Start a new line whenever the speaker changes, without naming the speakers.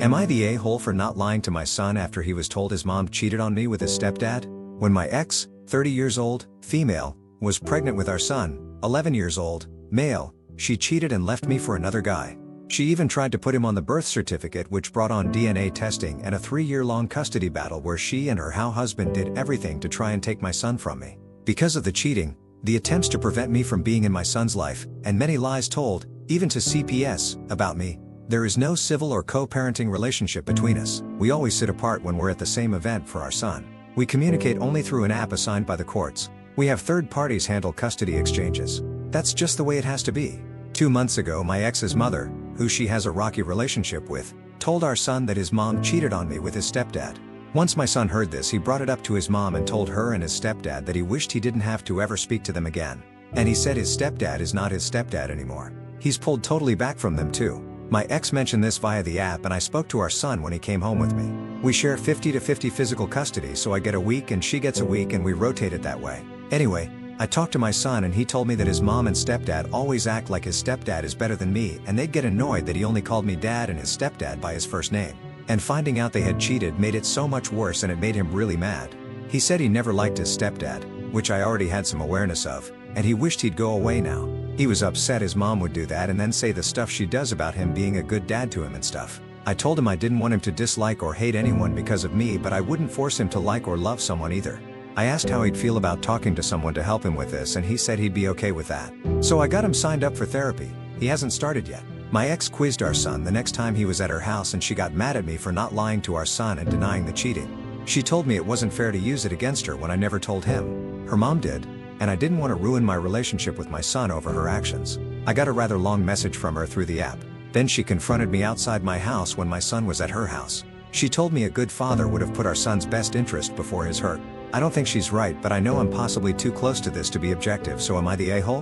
Am I the a-hole for not lying to my son after he was told his mom cheated on me with his stepdad? When my ex, 30 years old, female, was pregnant with our son, 11 years old, male, she cheated and left me for another guy. She even tried to put him on the birth certificate, which brought on DNA testing and a 3-year-long custody battle where she and her husband did everything to try and take my son from me. Because of the cheating, the attempts to prevent me from being in my son's life, and many lies told, even to CPS, about me, there is no civil or co-parenting relationship between us. We always sit apart when we're at the same event for our son. We communicate only through an app assigned by the courts. We have third parties handle custody exchanges. That's just the way it has to be. 2 months ago, my ex's mother, who she has a rocky relationship with, told our son that his mom cheated on me with his stepdad. Once my son heard this, he brought it up to his mom and told her and his stepdad that he wished he didn't have to ever speak to them again. And he said his stepdad is not his stepdad anymore. He's pulled totally back from them too. My ex mentioned this via the app, and I spoke to our son when he came home with me. We share 50-50 physical custody, so I get a week and she gets a week and we rotate it that way. Anyway, I talked to my son and he told me that his mom and stepdad always act like his stepdad is better than me, and they'd get annoyed that he only called me dad and his stepdad by his first name. And finding out they had cheated made it so much worse, and it made him really mad. He said he never liked his stepdad, which I already had some awareness of, and he wished he'd go away now. He was upset his mom would do that and then say the stuff she does about him being a good dad to him and stuff. I told him I didn't want him to dislike or hate anyone because of me, but I wouldn't force him to like or love someone either. I asked how he'd feel about talking to someone to help him with this, and he said he'd be okay with that. So I got him signed up for therapy. He hasn't started yet. My ex quizzed our son the next time he was at her house, and she got mad at me for not lying to our son and denying the cheating. She told me it wasn't fair to use it against her when I never told him. Her mom did, and I didn't want to ruin my relationship with my son over her actions. I got a rather long message from her through the app. Then she confronted me outside my house when my son was at her house. She told me a good father would have put our son's best interest before his hurt. I don't think she's right, but I know I'm possibly too close to this to be objective, so am I the a-hole?